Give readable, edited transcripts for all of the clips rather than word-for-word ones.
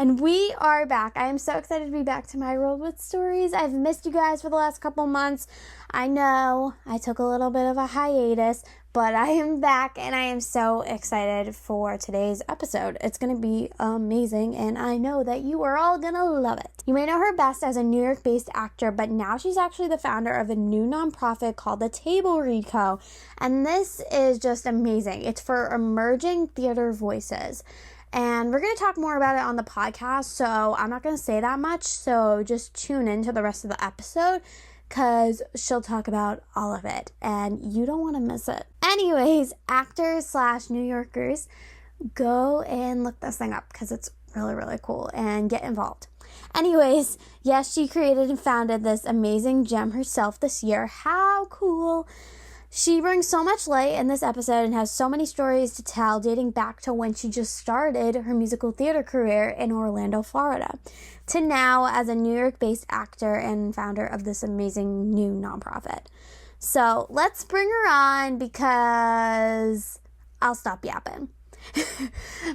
And we are back. I am so excited to be back to my world with stories. I've missed you guys for the last couple months. I know I took a little bit of a hiatus, but I am back and I am so excited for today's episode. It's going to be amazing and I know that you are all going to love it. You may know her best as a New York-based actor, but now she's actually the founder of a new nonprofit called the Table Read Co. And this is just amazing. It's for emerging theater voices. And we're going to talk more about it on the podcast, so I'm not going to say that much. So just tune in to the rest of the episode because she'll talk about all of it and you don't want to miss it. Anyways, actors / New Yorkers, go and look this thing up because it's really, really cool and get involved. Anyways, yes, she created and founded this amazing gem herself this year. How cool! She brings so much light in this episode and has so many stories to tell dating back to when she just started her musical theater career in Orlando, Florida, to now as a New York-based actor and founder of this amazing new nonprofit. So let's bring her on because I'll stop yapping.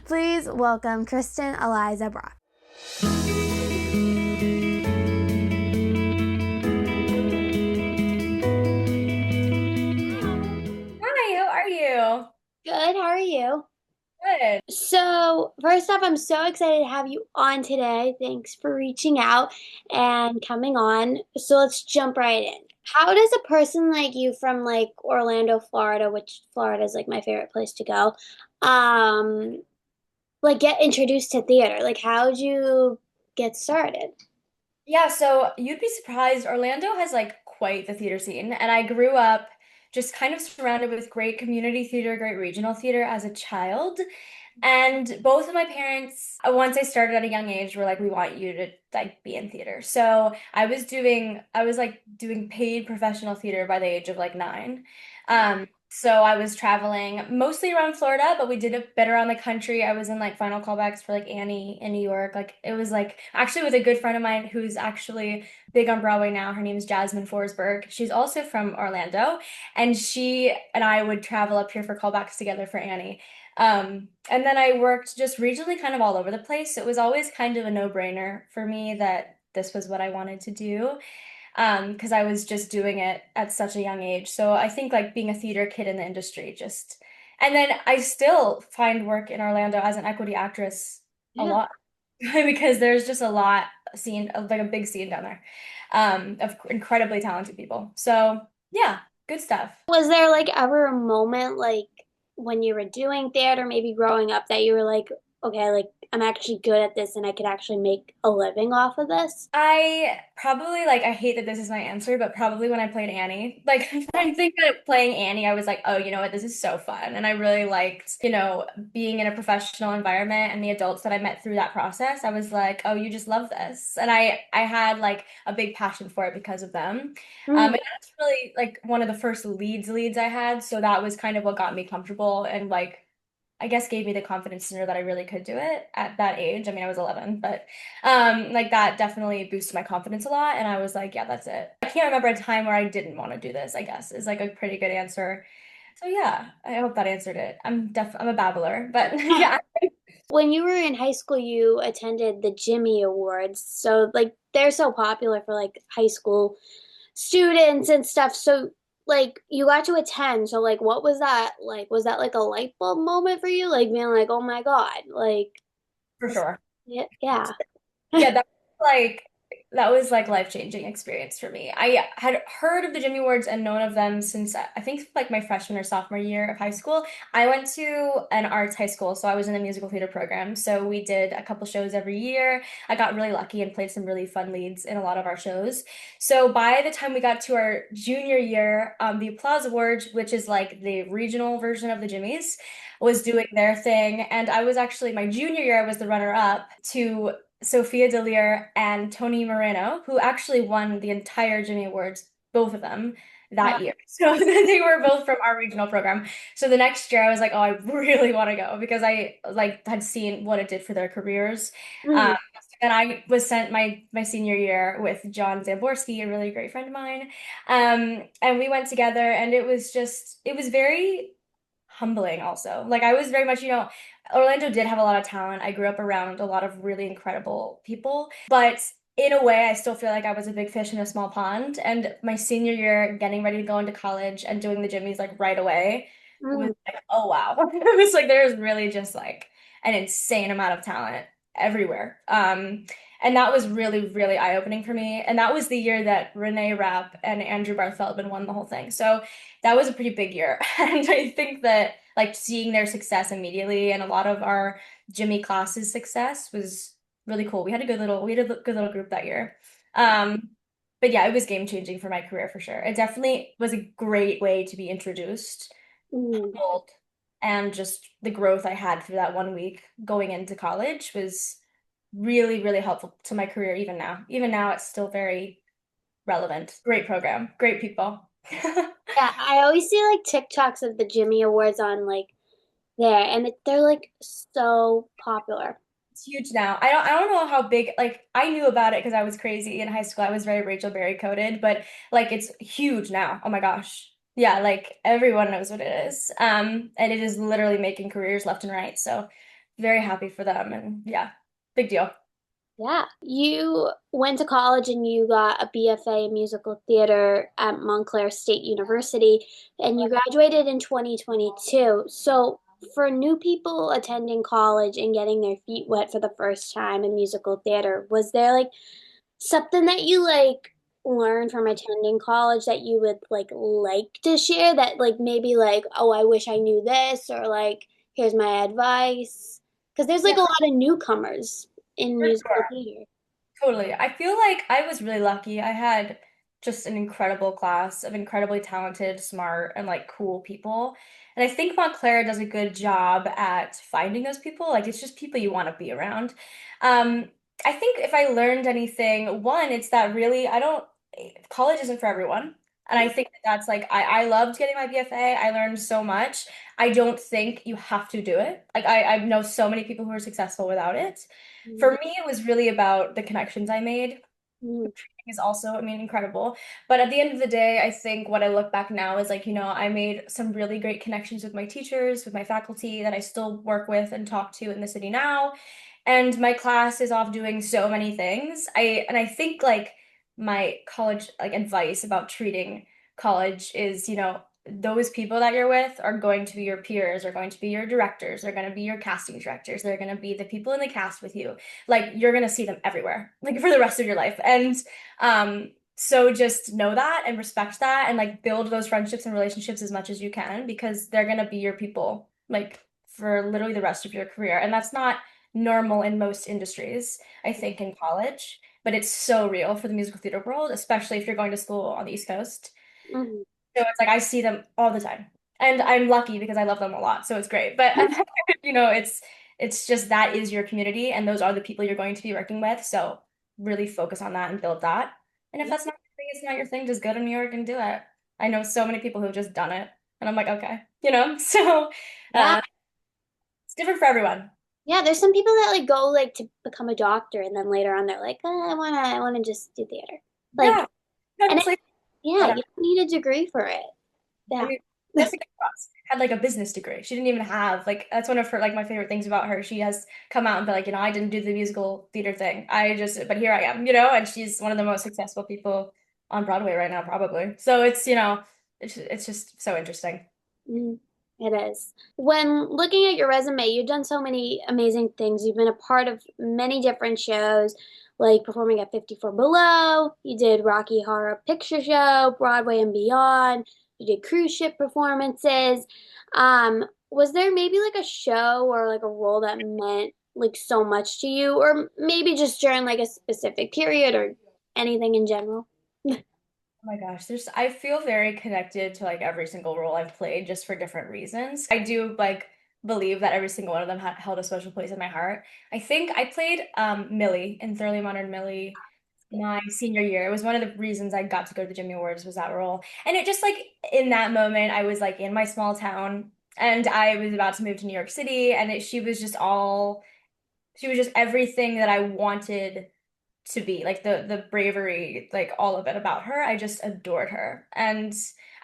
Please welcome Kristen Eliza Brock. You? Good, how are you? Good. So, first off, I'm so excited to have you on today. Thanks for reaching out and coming on. So, let's jump right in. How does a person like you from like Orlando, Florida, which Florida is like my favorite place to go, like get introduced to theater? Like, how'd you get started? Yeah, so you'd be surprised. Orlando has like quite the theater scene, and I grew up just kind of surrounded with great community theater, great regional theater as a child. And both of my parents, once I started at a young age, were like, we want you to like be in theater. So I was like doing paid professional theater by the age of like 9. So I was traveling mostly around Florida, but we did a bit around the country. I was in like final callbacks for like Annie in New York. Like it was like actually with a good friend of mine who's actually big on Broadway now. Her name is Jasmine Forsberg. She's also from Orlando, and she and I would travel up here for callbacks together for Annie. And then I worked just regionally kind of all over the place. So it was always kind of a no-brainer for me that this was what I wanted to do. Because I was just doing it at such a young age. So I think like being a theater kid in the industry just, and then I still find work in Orlando as an equity actress a Yeah. lot because there's just a lot scene, like a big scene down there, of incredibly talented people. So yeah, good stuff. Was there like ever a moment like when you were doing theater, maybe growing up, that you were like, okay, like I'm actually good at this and I could actually make a living off of this? I probably like I hate that this is my answer, but probably when I played Annie. Like I think that playing Annie, I was like, oh, you know what, this is so fun. And I really liked, being in a professional environment and the adults that I met through that process. I was like, oh, you just love this. And I had like a big passion for it because of them. Mm. And that's really like one of the first leads I had. So that was kind of what got me comfortable and like I guess gave me the confidence to know that I really could do it at that age. I mean, I was 11, but like that definitely boosted my confidence a lot. And I was like, yeah, that's it. I can't remember a time where I didn't want to do this, I guess, is like a pretty good answer. So yeah, I hope that answered it. I'm a babbler, but yeah. When you were in high school, you attended the Jimmy Awards. So, like, they're so popular for like high school students and stuff. So, like, you got to attend. So, like, what was that like? Was that like a light bulb moment for you? Like, being like, oh my God, like, For this, sure. yeah, yeah. Yeah, that was like life-changing experience for me. I had heard of the Jimmy Awards and known of them since I think like my freshman or sophomore year of high school. I went to an arts high school, so I was in the musical theater program. So we did a couple shows every year. I got really lucky and played some really fun leads in a lot of our shows. So by the time we got to our junior year, the Applause Awards, which is like the regional version of the Jimmys, was doing their thing. And I was actually my junior year, I was the runner-up to Sophia Delir and Tony Moreno, who actually won the entire Jimmy Awards, both of them that year. So they were both from our regional program. So the next year I was like, oh, I really want to go because I like had seen what it did for their careers. Mhm. Um, and I was sent my senior year with John Zamborski, a really great friend of mine. And we went together and it was very humbling also. Like I was very much, Orlando did have a lot of talent. I grew up around a lot of really incredible people, but in a way, I still feel like I was a big fish in a small pond. And my senior year, getting ready to go into college and doing the Jimmies like right away was Mm. like, oh wow. It was like there's really just like an insane amount of talent everywhere. And that was really, really eye-opening for me. And that was the year that Renee Rapp and Andrew Barthelbin won the whole thing. So that was a pretty big year. And I think that like seeing their success immediately and a lot of our Jimmy classes success was really cool. We had a good little group that year. But yeah, it was game changing for my career for sure. It definitely was a great way to be introduced, Mm. humbled, and just the growth I had through that 1 week going into college was really, really helpful to my career even now. Even now, it's still very relevant. Great program, great people. Yeah, I always see like TikToks of the Jimmy Awards on like there, and they're like so popular. It's huge now. I don't know how big, like I knew about it because I was crazy in high school. I was very Rachel Berry coded, but like it's huge now. Oh my gosh. Yeah, like everyone knows what it is. And it is literally making careers left and right. So very happy for them and yeah, big deal. Yeah. You went to college and you got a BFA in musical theater at Montclair State University, and you graduated in 2022. So, for new people attending college and getting their feet wet for the first time in musical theater, was there like something that you like learned from attending college that you would like to share that like maybe like, oh, I wish I knew this, or like here's my advice? Because there's like Yeah, a lot of newcomers in for musical sure. theater. Totally. I feel like I was really lucky. I had just an incredible class of incredibly talented, smart, and like cool people. And I think Montclair does a good job at finding those people. Like it's just people you want to be around. Um, I think if I learned anything, one, it's that really I don't college isn't for everyone. And I think that that's like I loved getting my BFA. I learned so much. I don't think you have to do it. Like I know so many people who are successful without it. For Mm, me, it was really about the connections I made. mm, Is also, I mean, incredible. But at the end of the day, I think what I look back now is like, I made some really great connections with my teachers, with my faculty that I still work with and talk to in the city now. And my class is off doing so many things. I think like my college like advice about treating college is, those people that you're with are going to be your peers, are going to be your directors, they're going to be your casting directors, they're going to be the people in the cast with you. Like you're going to see them everywhere, like for the rest of your life. And so just know that and respect that and like build those friendships and relationships as much as you can because they're gonna be your people like for literally the rest of your career. And that's not normal in most industries, I think, in college, but it's so real for the musical theater world, especially if you're going to school on the East Coast. mm. So it's like I see them all the time. And I'm lucky because I love them a lot, so it's great. But it's just that is your community and those are the people you're going to be working with. So really focus on that and build that. And if Yeah. that's not your thing, it's not your thing, just go to New York and do it. I know so many people who've just done it. And I'm like, okay, So Yeah. uh it's different for everyone. Yeah, there's some people that like go like to become a doctor and then later on they're like, I wanna just do theater. Like Yeah. No, and just like yeah, whatever. you don't need a degree for it. I Yeah. mean, Jessica Cross had like a business degree. She didn't even have like that's one of her like my favorite things about her. She has come out and be like, I didn't do the musical theater thing. But here I am, and she's one of the most successful people on Broadway right now, probably. So it's just so interesting. Mm, it is. When looking at your resume, you've done so many amazing things. You've been a part of many different shows, like performing at 54 Below. You did Rocky Horror Picture Show, Broadway and Beyond. You did cruise ship performances. Was there maybe like a show or like a role that meant like so much to you, or maybe just during like a specific period or anything in general? Oh my gosh, I feel very connected to like every single role I've played just for different reasons. I do like believe that every single one of them ha held a special place in my heart. I think I played Millie in Thoroughly Modern Millie my senior year. It was one of the reasons I got to go to the Jimmy Awards was that role. And it just like in that moment I was like in my small town and I was about to move to New York City and she was just everything that I wanted to be like the bravery, like all of it about her. I just adored her. And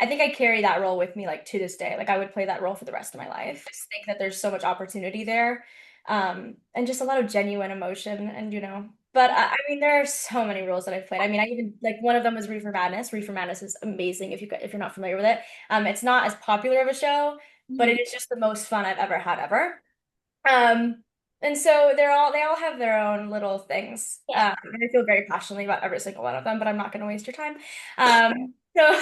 I think I carry that role with me like to this day. Like I would play that role for the rest of my life. I just think that there's so much opportunity there. And just a lot of genuine emotion and but I mean there are so many roles that I've played. I mean, I even like one of them was Reefer Madness. Reefer Madness is amazing if you're not familiar with it. It's not as popular of a show, but Mhm. it is just the most fun I've ever had ever. Um, and so they all have their own little things. Yeah. And I feel very passionately about every single one of them, but I'm not going to waste your time. So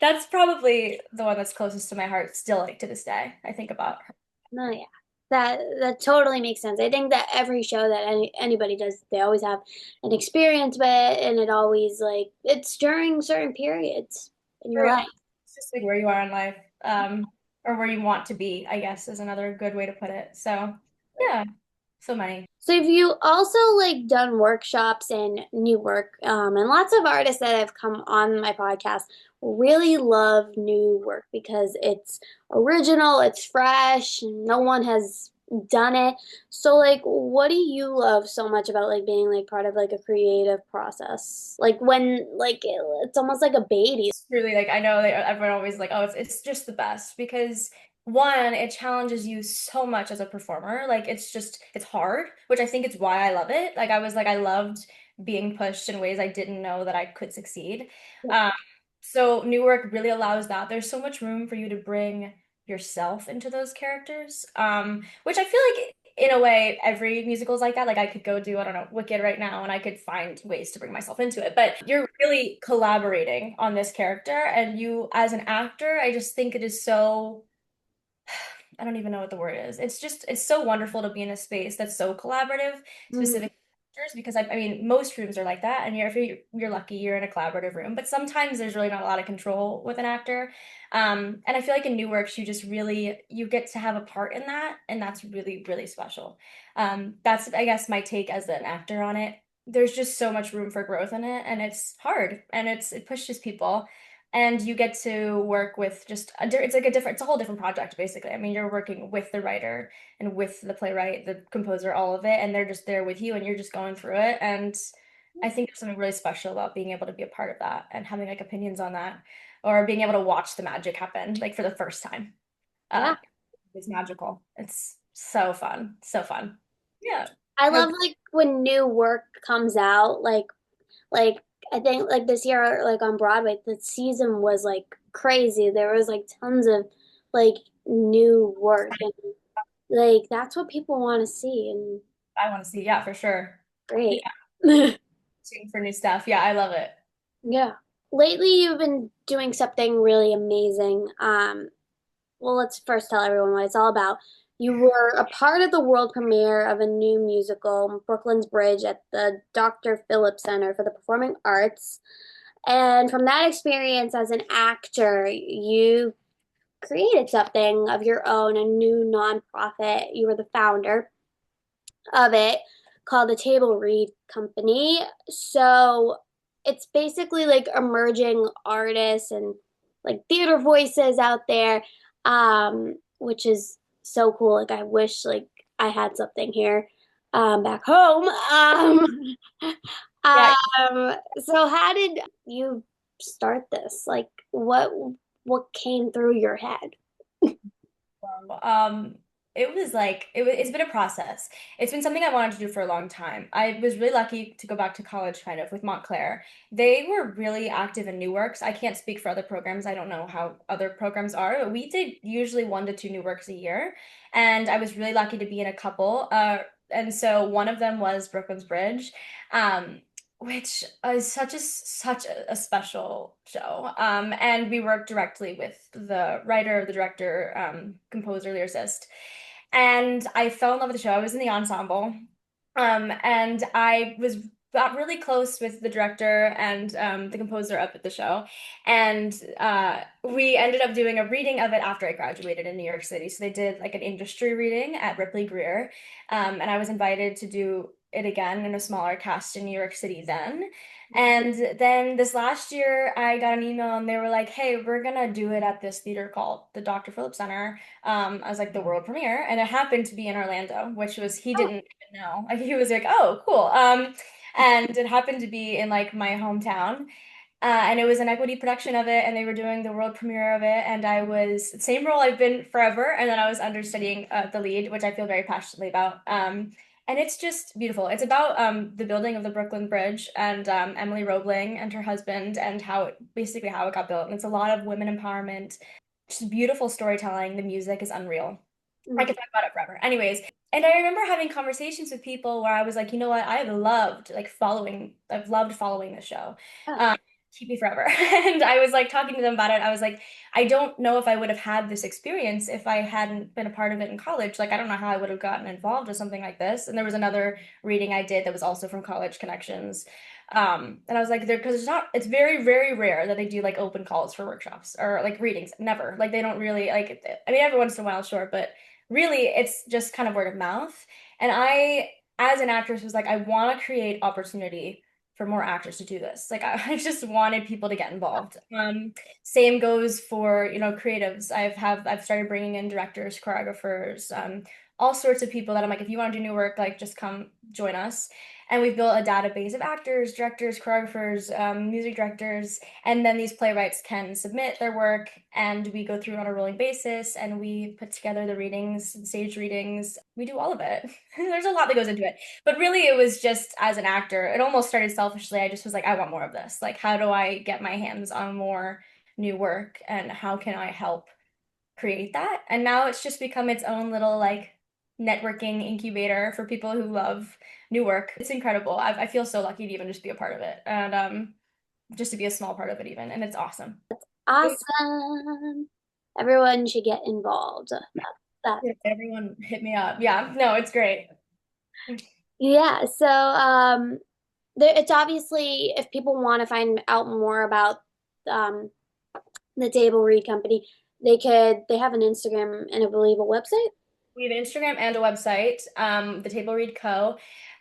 that's probably the one that's closest to my heart still like to this day. I think about her. No, yeah. That totally makes sense. I think that every show that anybody does, they always have an experience with it, and it always like it's during certain periods in your Right. life. It's just like where you are in life, or where you want to be, I guess, is another good way to put it. So yeah, so many. So have you also like done workshops and new work? And lots of artists that have come on my podcast really love new work because it's original, it's fresh, no one has done it. So like what do you love so much about like being like part of like a creative process? Like when like it's almost like a baby. It's really like I know like, everyone always like, oh, it's just the best because one, it challenges you so much as a performer. Like it's hard, which I think is why I love it. Like I was like I loved being pushed in ways I didn't know that I could succeed. Um, so new work really allows that. There's so much room for you to bring yourself into those characters. Which I feel like in a way every musical is like that. Like I could go do, I don't know, Wicked right now and I could find ways to bring myself into it. But you're really collaborating on this character and you as an actor, I just think it is so I don't even know what the word is. It's so wonderful to be in a space that's so collaborative, Mhm. specific characters, because I mean most rooms are like that, and if you're lucky, you're in a collaborative room. But sometimes there's really not a lot of control with an actor, and I feel like in new works you just really you get to have a part in that, and that's really really special. That's I guess my take as an actor on it. There's just so much room for growth in it, and it's hard, and it pushes people and you get to work with just it's a whole different project basically. I mean, you're working with the writer and with the playwright, the composer, all of it, and they're just there with you and you're just going through it. And I think there's something really special about being able to be a part of that and having like opinions on that or being able to watch the magic happen like for the first time. Uh, Yeah. it's magical. It's so fun. So fun. Yeah. I How love like when new work comes out, like I think like this year like on Broadway the season was like crazy. There was like tons of like new work and like that's what people want to see and I want to see, yeah, for sure. Yeah, great. seeing for new stuff. Yeah, I love it. Yeah. Lately you've been doing something really amazing. Well, let's first tell everyone what it's all about. You were a part of the world premiere of a new musical, Brooklyn's Bridge, at the Dr. Phillips Center for the Performing Arts. And from that experience as an actor, you created something of your own, a new nonprofit. You were the founder of it called the Table Read Company. So it's basically like emerging artists and like theater voices out there, which is so cool. Like I wish like I had something here back home. Yeah, So how did you start this? Like what came through your head? Um, it's been a process. It's been something I wanted to do for a long time. I was really lucky to go back to college kind of with Montclair. They were really active in new works. I can't speak for other programs. I don't know how other programs are, but we did usually 1 to 2 new works a year. And I was really lucky to be in a couple. And so one of them was Brooklyn's Bridge. Um, which is such a special show. And we worked directly with the writer, the director, composer, lyricist. And I fell in love with the show. I was in the ensemble. And I got really close with the director and the composer up at the show. And we ended up doing a reading of it after I graduated in New York City. So they did like an industry reading at Ripley Greer. And I was invited to do it again in a smaller cast in New York City then. And then this last year, I got an email and they were like, hey, we're gonna do it at this theater called the Dr. Phillips Center. I was like the world premiere, and it happened to be in Orlando, which was he Oh, didn't even know. Like he was like, oh, cool. And it happened to be in like my hometown. And it was an equity production of it, and they were doing the world premiere of it. And I was same role I've been forever, and then I was understudying the lead, which I feel very passionately about. And it's just beautiful. It's about the building of the Brooklyn Bridge and Emily Roebling and her husband and basically how it got built. And it's a lot of women empowerment, just beautiful storytelling. The music is unreal. I Mm. could talk about it forever. Anyways, and I remember having conversations with people where I was like, you know what, I've loved following the show. Yeah. Um, Keep me forever. And I was like talking to them about it. I was like, I don't know if I would have had this experience if I hadn't been a part of it in college. Like, I don't know how I would have gotten involved with something like this. And there was another reading I did that was also from College Connections. And I was like, because it's very, very rare that they do like open calls for workshops or like readings. Never. Like, they don't really like, I mean, every once in a while, sure, but really it's just kind of word of mouth. And I, as an actress, was like, I want to create opportunity for more actors to do this. Like, I just wanted people to get involved. Same goes for, creatives. I've started bringing in directors, choreographers, all sorts of people that I'm like, if you want to do new work, like just come join us. And we've built a database of actors, directors, choreographers, music directors, and then these playwrights can submit their work, and we go through on a rolling basis, and we put together the readings, stage readings. We do all of it. There's a lot that goes into it. But really, it was just as an actor, it almost started selfishly. I just was like, I want more of this. Like, how do I get my hands on more new work, and how can I help create that? And now it's just become its own little like networking incubator for people who love new work. It's incredible. I feel so lucky to even just be a part of it, and just to be a small part of it even, and it's awesome. Awesome. Everyone should get involved. That. Yeah, everyone hit me up. Yeah, no, it's great. Yeah, so it's obviously if people want to find out more about um the Table Read Company, they have an Instagram and I believe a website. We have an Instagram and a website, the Table Read Co.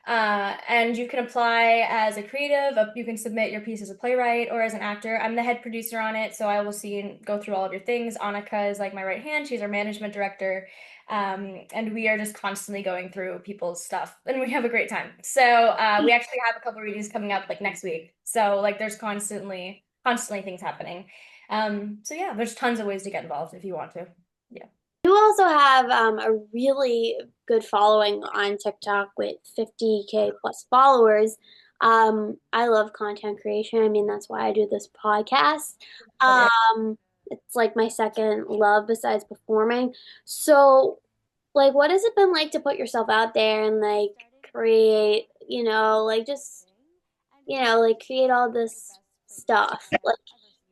And you can apply as a creative. You can submit your piece as a playwright or as an actor. I'm the head producer on it, so I will see and go through all of your things. Annika is like my right hand. She's our management director. And we are just constantly going through people's stuff, and we have a great time. So we actually have a couple readings coming up like next week. So like there's constantly things happening. So yeah, there's tons of ways to get involved if you want to. Yeah. You also have a really good following on TikTok with 50K plus followers. I love content creation. I mean, that's why I do this podcast. It's like my second love besides performing. So, like, what has it been like to put yourself out there and like create, like just, like create all this stuff? Like,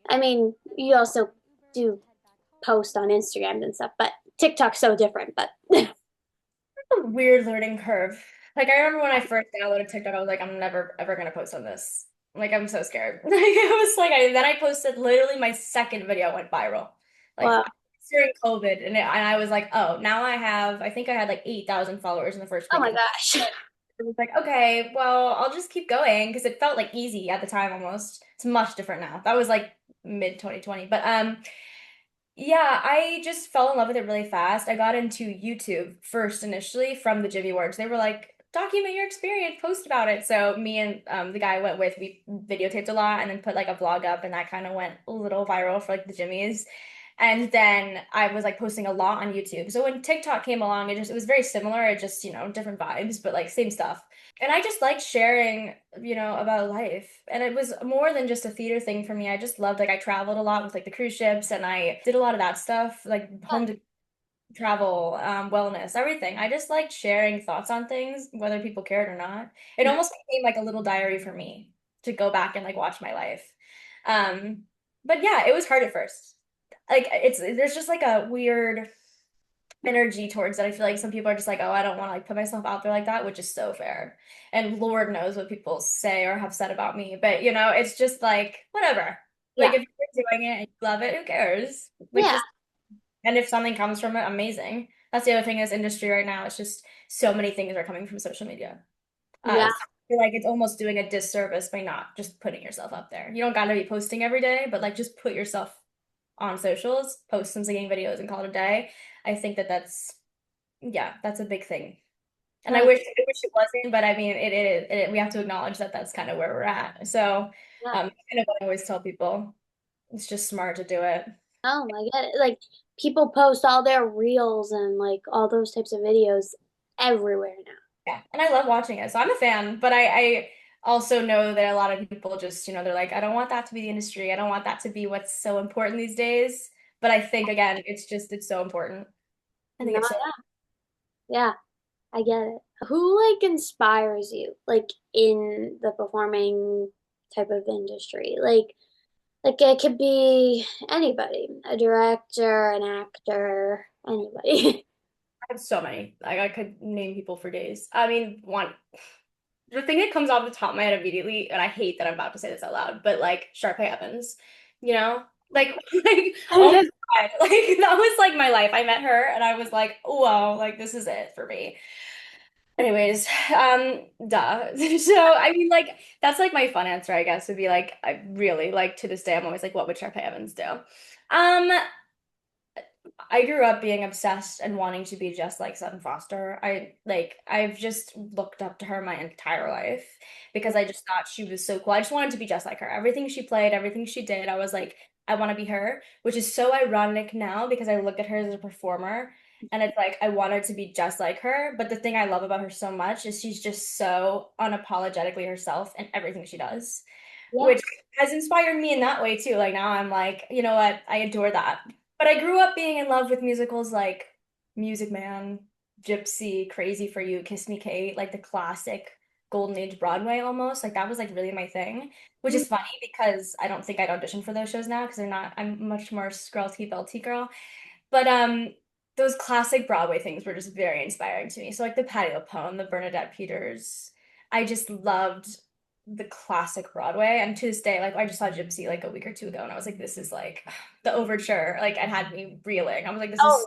I mean, you also do post on Instagram and stuff, but TikTok's so different. But A weird learning curve. Like I remember when I first downloaded TikTok, I was like, I'm never ever gonna post on this. Like I'm so scared. Like it was like then I posted literally my second video went viral. Like well, during COVID, and I was like, oh, now I think I had like 8,000 followers in the first oh week my of it. gosh. It was like, okay, well, I'll just keep going because it felt like easy at the time almost. It's much different now. That was like mid 2020. But yeah, I just fell in love with it really fast. I got into YouTube first initially from the Jimmy Awards. They were like, document your experience, post about it. So me and the guy I went with, we videotaped a lot and then put like a vlog up, and that kind of went a little viral for like the Jimmys. And then I was like posting a lot on YouTube. So when TikTok came along, it was very similar. It just, different vibes, but like same stuff. And I just liked sharing, about life. And it was more than just a theater thing for me. I just loved, like, I traveled a lot with like the cruise ships, and I did a lot of that stuff, like home to travel, wellness, everything. I just liked sharing thoughts on things, whether people cared or not. It almost became like a little diary for me to go back and like watch my life. Um, but yeah, it was hard at first. Like there's just like a weird energy towards it. I feel like some people are just like, oh, I don't want to like put myself out there like that, which is so fair. And Lord knows what people say or have said about me. But it's just like whatever. Like Yeah. if you're doing it and you love it, who cares? Like Yeah. just and if something comes from it, amazing. That's the other thing in this industry right now. It's just so many things are coming from social media. Yeah. So I feel like it's almost doing a disservice by not just putting yourself up there. You don't gotta be posting every day, but like just put yourself on socials, post some singing videos and call it a day. I think that's yeah, that's a big thing. And I wish it wasn't, but I mean, we have to acknowledge that that's kind of where we're at. So, Yeah. kind of what I always tell people. It's just smart to do it. Oh my God. Like people post all their reels and like all those types of videos everywhere now. Yeah, and I love watching it, so I'm a fan. But I also know that a lot of people just, they're like, I don't want that to be the industry. I don't want that to be what's so important these days. But I think again, it's so important. I think No, it's so. yeah, I get it. Who like inspires you like in the performing type of industry? Like it could be anybody, a director, an actor, anybody. I have so many. Like I could name people for days. I mean, the thing that comes off the top of my head immediately, and I hate that I'm about to say this out loud, but like Sharpay Evans, you know, like like oh my God, like that was like my life. I met her, and I was like, wow, like this is it for me. Anyways, duh. So I mean, like that's like my fun answer, I guess, would be like I really like to this day. I'm always like, what would Sharpay Evans do? I grew up being obsessed and wanting to be just like Sutton Foster. I've just looked up to her my entire life because I just thought she was so cool. I just wanted to be just like her. Everything she played, everything she did, I was like, I want to be her, which is so ironic now because I look at her as a performer and it's like I wanted to be just like her. But the thing I love about her so much is she's just so unapologetically herself in everything she does, Yeah. which has inspired me in that way too. Like now I'm like, you know what? I adore that. But I grew up being in love with musicals like Music Man, Gypsy, Crazy for You, Kiss Me Kate, like the classic Golden Age Broadway almost. Like that was like really my thing, which Mm, is funny because I don't think I'd audition for those shows now because they're not, I'm much more screlty belty girl. But those classic Broadway things were just very inspiring to me. So like the Patti LuPone, the Bernadette Peters, I just loved the classic Broadway. And to this day, like I just saw Gypsy like a week or two ago, and I was like, this is like the overture. Like it had me reeling. I was like, this is oh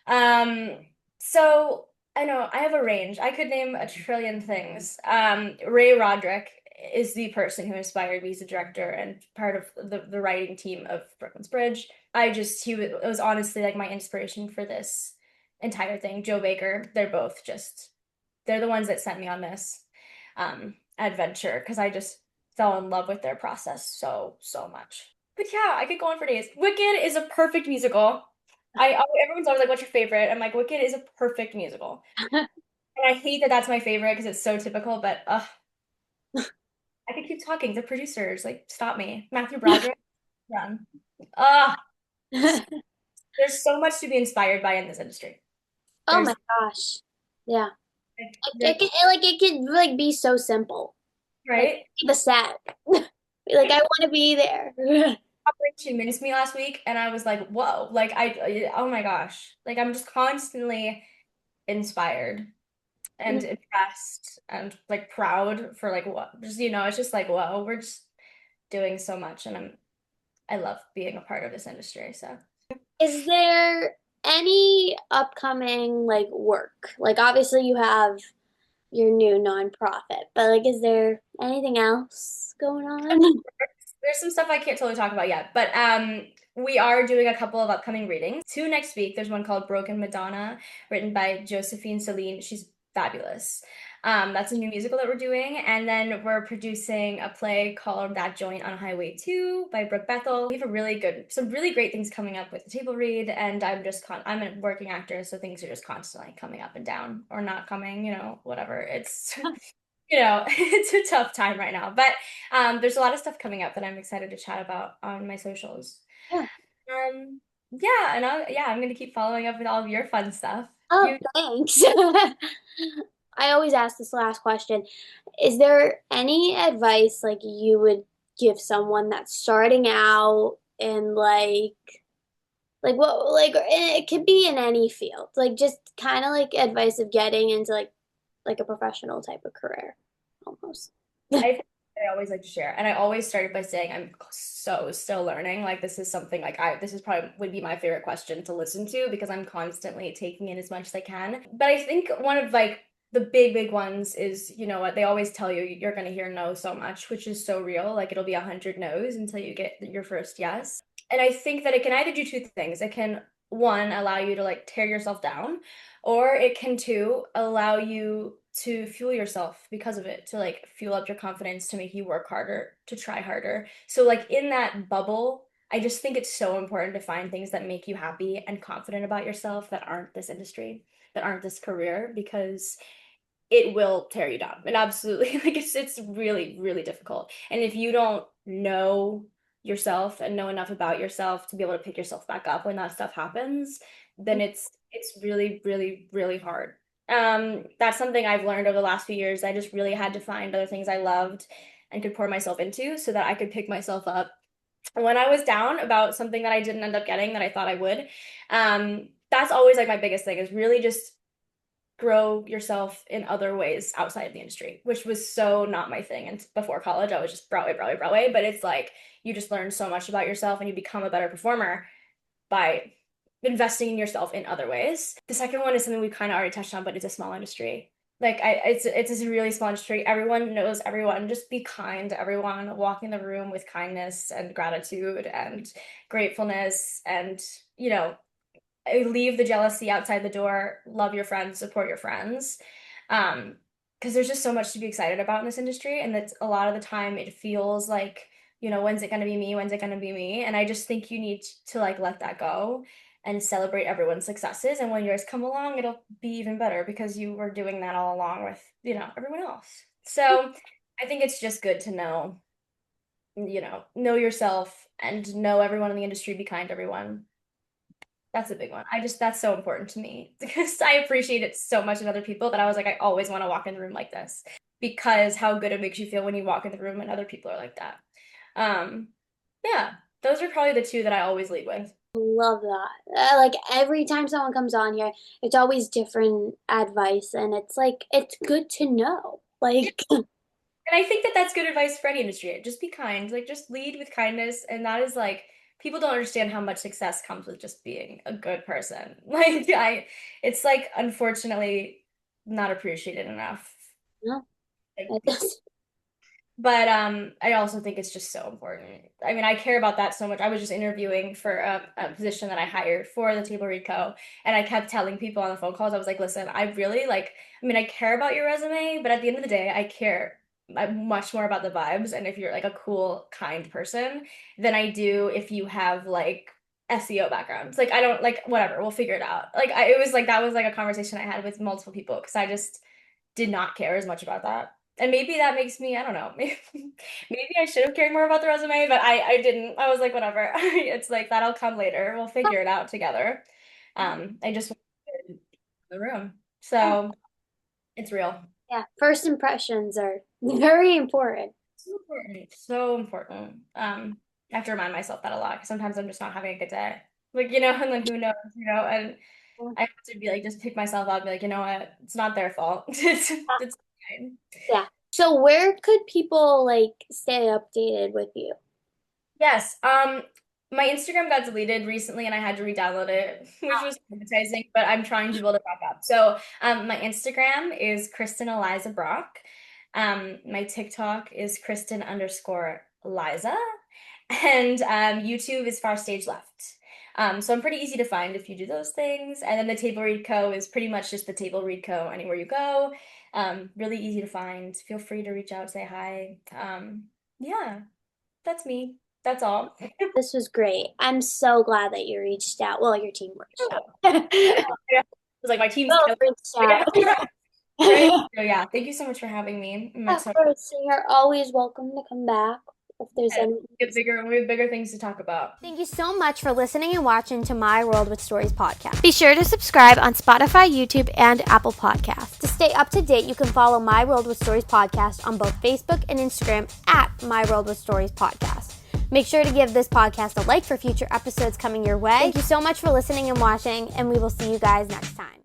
um, so I know I have a range. I could name a trillion things. Ray Roderick is the person who inspired me as a director and part of the writing team of Brooklyn's Bridge. It was honestly like my inspiration for this entire thing. Joe Baker, they're the ones that sent me on this adventure because I just fell in love with their process so much. But yeah, I could go on for days. Wicked is a perfect musical. Everyone's always like, "What's your favorite?" I'm like, "Wicked is a perfect musical," yeah. and I hate that that's my favorite because it's so typical. But I could keep talking. The producers like stop me. Matthew Broderick, run. Ah, there's so much to be inspired by in this industry. Oh There's my gosh. Yeah. like, It there's can like it could like be so simple. Like right. the set. Like I want to be there. Operation Mincemeat last week, and I was like, "Whoa!" Like oh my gosh! Like I'm just constantly inspired and impressed and like proud for like what just it's just like whoa, we're just doing so much, and I love being a part of this industry. So Is there any upcoming like work? Like obviously you have your new nonprofit, but like is there anything else going on? there's some stuff I can't totally talk about yet, but we are doing a couple of upcoming readings. Two next week. There's one called Broken Madonna, written by Josephine Celine. She's fabulous. That's a new musical that we're doing, and then we're producing a play called That Joint on Highway 2 by Brooke Bethel. We have some really great things coming up with the table read, and I'm a working actor, so things are just constantly coming up and down or not coming, whatever. It's it's a tough time right now, but there's a lot of stuff coming up that I'm excited to chat about on my socials. Yeah. Um, yeah, and I'm gonna keep following up with all of your fun stuff. Oh, You, thanks. I always ask this last question. Is there any advice like you would give someone that's starting out and like what like it could be in any field. Like just kind of like advice of getting into like a professional type of career almost. I always like to share, and I always started by saying I'm so still learning. Like this is something like this is probably would be my favorite question to listen to because I'm constantly taking in as much as I can. But I think one of like the big ones is, you know what, they always tell you you're gonna hear no so much, which is so real. Like it'll be 100 no's until you get your first yes. And I think that it can either do two things. It can one, allow you to like tear yourself down, or it can two, allow you to fuel yourself because of it, to like fuel up your confidence, to make you work harder, to try harder. So like in that bubble, I just think it's so important to find things that make you happy and confident about yourself that aren't this industry, that aren't this career, because it will tear you down. It absolutely like it's really, really difficult. And if you don't know yourself and know enough about yourself to be able to pick yourself back up when that stuff happens, then it's really, really, really hard. That's something I've learned over the last few years. I just really had to find other things I loved and could pour myself into so that I could pick myself up when I was down about something that I didn't end up getting that I thought I would. That's always like my biggest thing, is really just grow yourself in other ways outside of the industry, which was so not my thing. And before college, I was just Broadway, Broadway, Broadway. But it's like you just learn so much about yourself and you become a better performer by investing in yourself in other ways. The second one is something we kind of already touched on, but it's a small industry. Like it's a really small industry. Everyone knows everyone. Just be kind to everyone. Walk in the room with kindness and gratitude and gratefulness, and leave the jealousy outside the door. Love your friends, support your friends. Because there's just so much to be excited about in this industry, and that's a lot of the time it feels like, when's it going to be me? When's it going to be me? And I just think you need to like let that go and celebrate everyone's successes. And when yours come along, it'll be even better because you were doing that all along with, everyone else. So I think it's just good to know yourself and know everyone in the industry, be kind to everyone. That's a big one. That's so important to me because I appreciate it so much in other people that I was like, I always want to walk in the room like this, because how good it makes you feel when you walk in the room and other people are like that. Yeah, those are probably the two that I always lead with. Love that. Like every time someone comes on here, it's always different advice, and it's like it's good to know. Like, And I think that that's good advice for any industry. Just be kind, like just lead with kindness. And that is like, people don't understand how much success comes with just being a good person. It's like, unfortunately, not appreciated enough. no, Like, it's but I also think it's just so important. I mean, I care about that so much. I was just interviewing for a position that I hired for the Table Read Co. And I kept telling people on the phone calls, I was like, listen, I really like, I mean, I care about your resume, but at the end of the day, I care much more about the vibes. And if you're like a cool, kind person than I do if you have like SEO backgrounds. Like, I don't like, whatever, we'll figure it out. Like, it was like, that was like a conversation I had with multiple people because I just did not care as much about that. And maybe that makes me, I don't know, maybe I should have cared more about the resume, but I didn't. I was like, whatever. It's like that'll come later. We'll figure it out together. I just want to get in the room. So it's real. yeah. First impressions are very important. So important. So important. I have to remind myself that a lot because sometimes I'm just not having a good day. Like, and then who knows, and I have to be like, just pick myself up, be like, you know what? It's not their fault. It's fine. Yeah. So where could people like stay updated with you? Yes. My Instagram got deleted recently and I had to re-download it, which was traumatizing, but I'm trying to build it back up. So, my Instagram is Kristen Eliza Brock. My TikTok is Kristen_Eliza. And YouTube is Far Stage Left. So I'm pretty easy to find if you do those things. And then the Table Read Co. is pretty much just the Table Read Co. anywhere you go. Really easy to find. Feel free to reach out, say hi. Yeah, that's me. That's all. This was great. I'm so glad that you reached out. Well, your team reached out. It was like my team's Both reached out. Right. So yeah, thank you so much for having me. Of course, so you're always welcome to come back if there's any. We have bigger things to talk about. Thank you so much for listening and watching to My World with Stories podcast. Be sure to subscribe on Spotify, YouTube, and Apple Podcasts. To stay up to date, you can follow My World with Stories podcast on both Facebook and Instagram at My World with Stories podcast. Make sure to give this podcast a like for future episodes coming your way. Thank you so much for listening and watching, and we will see you guys next time.